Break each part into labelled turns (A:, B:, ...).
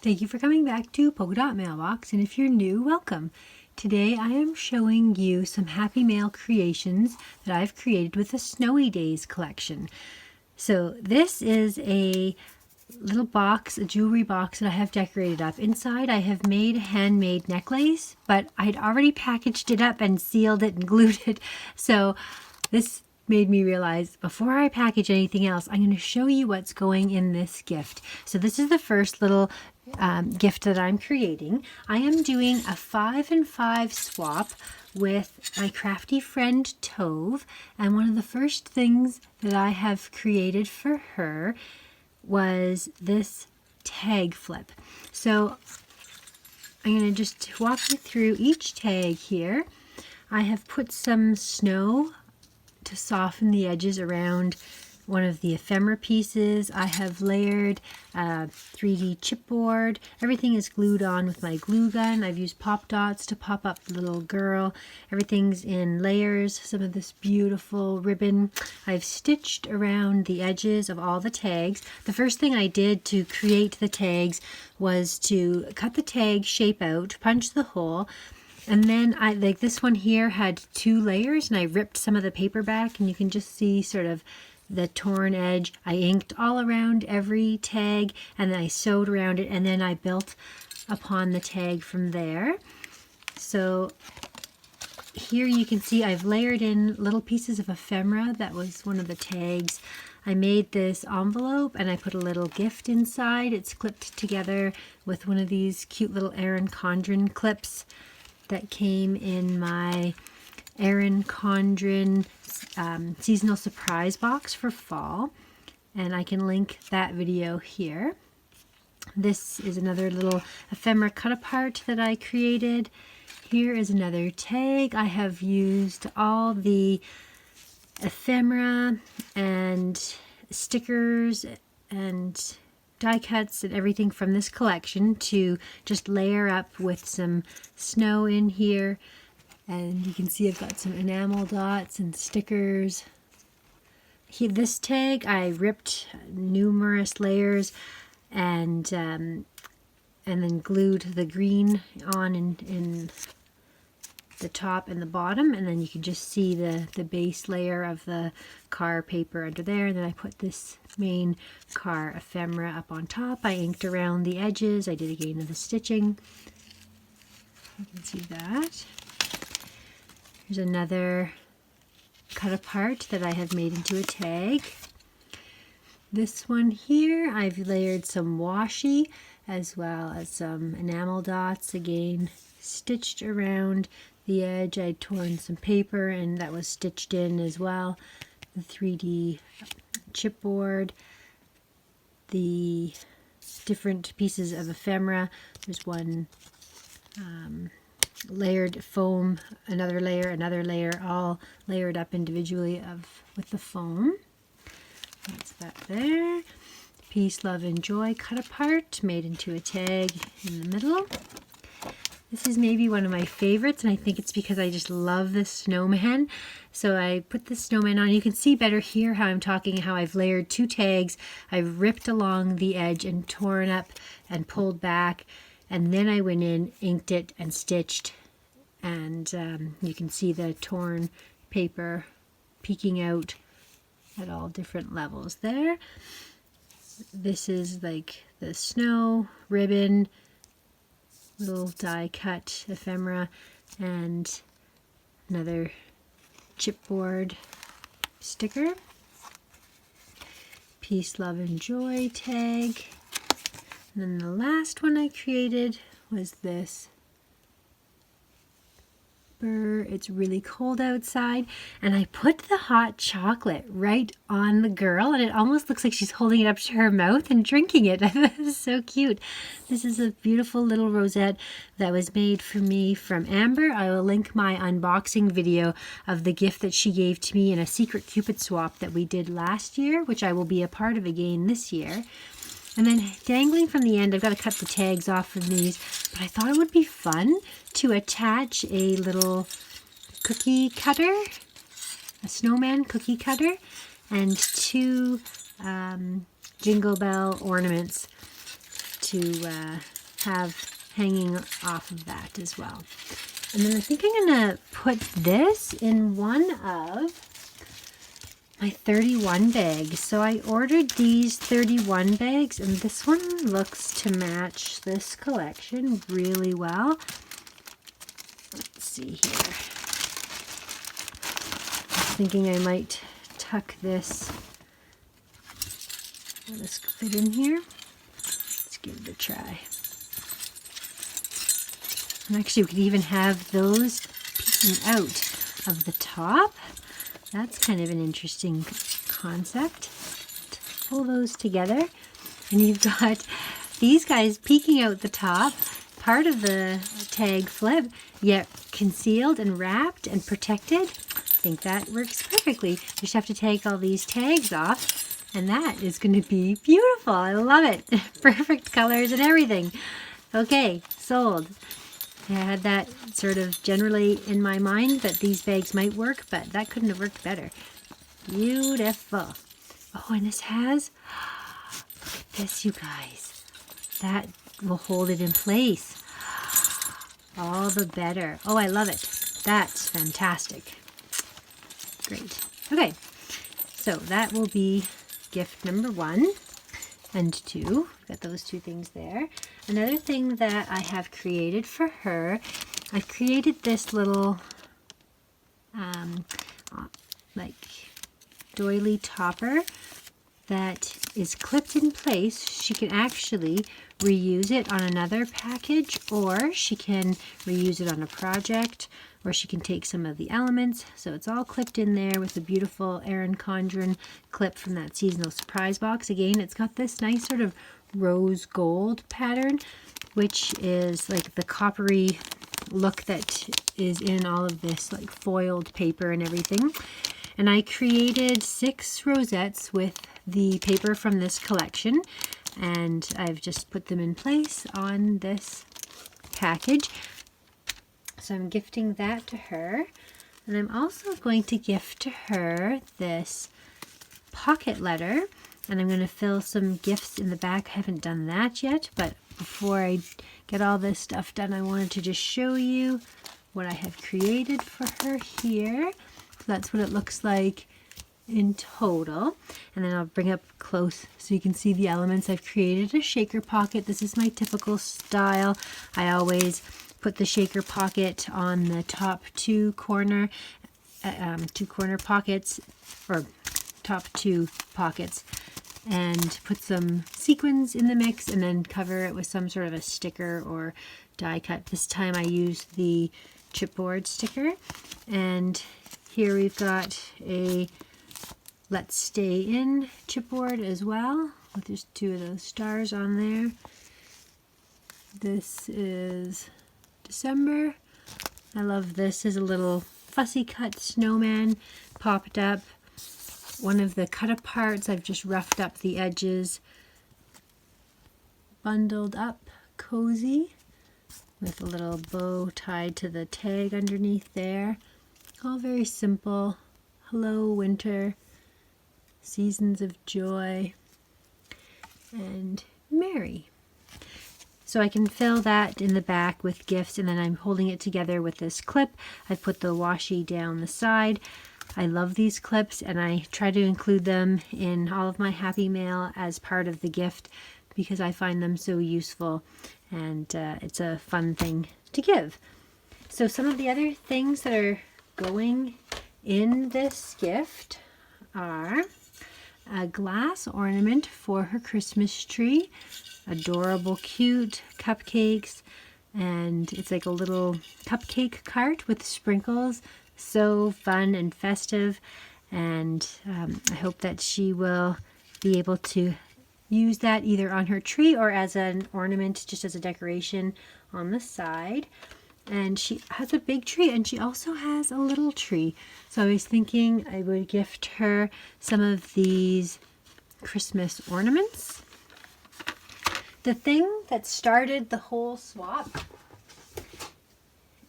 A: Thank you for coming back to Polka Dot Mailbox, and if you're new, welcome. Today I am showing you some Happy Mail creations that I've created with the Snowy Days collection. So this is a little box, a jewelry box that I have decorated up. Inside I have made a handmade necklace, but I'd already packaged it up and sealed it and glued it. So this made me realize before I package anything else, I'm going to show you what's going in this gift. So this is the first little gift that I'm creating. I am doing a 5 and 5 swap with my crafty friend Tove, and one of the first things that I have created for her was this tag flip. So I'm going to just walk you through each tag here. I have put some snow to soften the edges around one of the ephemera pieces. I have layered a 3D chipboard. Everything is glued on with my glue gun. I've used pop dots to pop up the little girl. Everything's in layers. Some of this beautiful ribbon. I've stitched around the edges of all the tags. The first thing I did to create the tags was to cut the tag shape out, punch the hole, and then like this one here had 2 layers, and I ripped some of the paper back, and you can just see sort of the torn edge. I inked all around every tag, and then I sewed around it, and then I built upon the tag from there. So here you can see I've layered in little pieces of ephemera. That was one of the tags. I made this envelope and I put a little gift inside. It's clipped together with one of these cute little Erin Condren clips that came in my Erin Condren seasonal surprise box for fall, and I can link that video here. This is another little ephemera cut apart that I created. Here is another tag. I have used all the ephemera and stickers and die cuts and everything from this collection to just layer up with some snow in here. And you can see I've got some enamel dots and stickers. Here, this tag I ripped numerous layers and then glued the green on in the top and the bottom, and then you can just see the base layer of the car paper under there. And then I put this main car ephemera up on top. I inked around the edges. I did again the stitching. You can see that. Here's another cut apart that I have made into a tag. This one here, I've layered some washi as well as some enamel dots, again stitched around the edge. I'd torn some paper and that was stitched in as well. The 3D chipboard, the different pieces of ephemera. There's one layered foam, another layer, all layered up individually with the foam. That's that there. Peace, love, and joy cut apart, made into a tag in the middle. This is maybe one of my favorites, and I think it's because I just love this snowman. So I put the snowman on. You can see better here how I'm talking, how I've layered 2 tags. I've ripped along the edge and torn up and pulled back, and then I went in, inked it, and stitched. And you can see the torn paper peeking out at all different levels there. This is like the snow ribbon, little die cut ephemera, and another chipboard sticker. Peace, love, and joy tag. And then the last one I created was this. It's really cold outside, and I put the hot chocolate right on the girl, and it almost looks like she's holding it up to her mouth and drinking it. This is so cute. This is a beautiful little rosette that was made for me from Amber. I will link my unboxing video of the gift that she gave to me in a secret Cupid swap that we did last year, which I will be a part of again this year. And then dangling from the end, I've got to cut the tags off from these, but I thought it would be fun to attach a little cookie cutter, a snowman cookie cutter, and 2 jingle bell ornaments to have hanging off of that as well. And then I think I'm going to put this in one of my 31 bags. So I ordered these 31 bags, and this one looks to match this collection really well. Let's see here. I was thinking I might tuck this. Let this fit in here. Let's give it a try. And actually, we could even have those peeking out of the top. That's kind of an interesting concept. Pull those together, and you've got these guys peeking out the top, part of the tag flip, yet concealed and wrapped and protected. I think that works perfectly. You just have to take all these tags off, and that is going to be beautiful. I love it. Perfect colors and everything. Okay, sold. I had that sort of generally in my mind that these bags might work, but that couldn't have worked better. Beautiful. Oh, and this has, look at this, you guys. That will hold it in place. All the better. Oh, I love it. That's fantastic. Great. Okay, so that will be gift number 1 and 2. Got those 2 things there. Another thing that I have created for her, I've created this little like doily topper that is clipped in place. She can actually reuse it on another package, or she can reuse it on a project, or she can take some of the elements. So it's all clipped in there with a beautiful Erin Condren clip from that seasonal surprise box. Again, it's got this nice sort of rose gold pattern, which is like the coppery look that is in all of this like foiled paper and everything. And I created 6 rosettes with the paper from this collection, and I've just put them in place on this package. So I'm gifting that to her, and I'm also going to gift to her this pocket letter, and I'm going to fill some gifts in the back. I haven't done that yet, but before I get all this stuff done, I wanted to just show you what I have created for her here. So that's what it looks like in total, and then I'll bring up close so you can see the elements. I've created a shaker pocket. This is my typical style. I always put the shaker pocket on the top 2 corner pockets, or top 2 pockets, and put some sequins in the mix, and then cover it with some sort of a sticker or die cut. This time I used the chipboard sticker, and here we've got a Let's Stay In chipboard as well, with just 2 of those stars on there. This is December. I love this. As a little fussy cut snowman popped up. One of the cut aparts, I've just roughed up the edges. Bundled up, cozy, with a little bow tied to the tag underneath there. All very simple. Hello, winter. Seasons of joy. And merry. So I can fill that in the back with gifts, and then I'm holding it together with this clip. I put the washi down the side. I love these clips, and I try to include them in all of my Happy Mail as part of the gift because I find them so useful, and it's a fun thing to give. So some of the other things that are going in this gift are a glass ornament for her Christmas tree, adorable, cute cupcakes, and it's like a little cupcake cart with sprinkles. So fun and festive, and I hope that she will be able to use that either on her tree or as an ornament, just as a decoration on the side. And she has a big tree, and she also has a little tree. So I was thinking I would gift her some of these Christmas ornaments. The thing that started the whole swap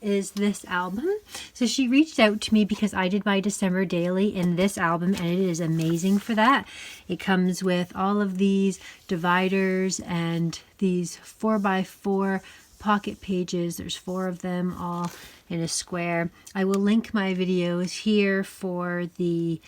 A: is this album. So she reached out to me because I did my December daily in this album, and it is amazing for that. It comes with all of these dividers and these 4x4 pocket pages. There's 4 of them all in a square. I will link my videos here for the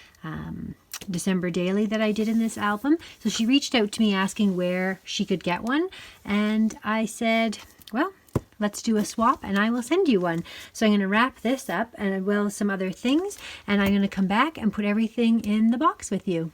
A: December daily that I did in this album. So she reached out to me asking where she could get one, and I said, well, let's do a swap and I will send you one. So I'm going to wrap this up and I will some other things, and I'm going to come back and put everything in the box with you.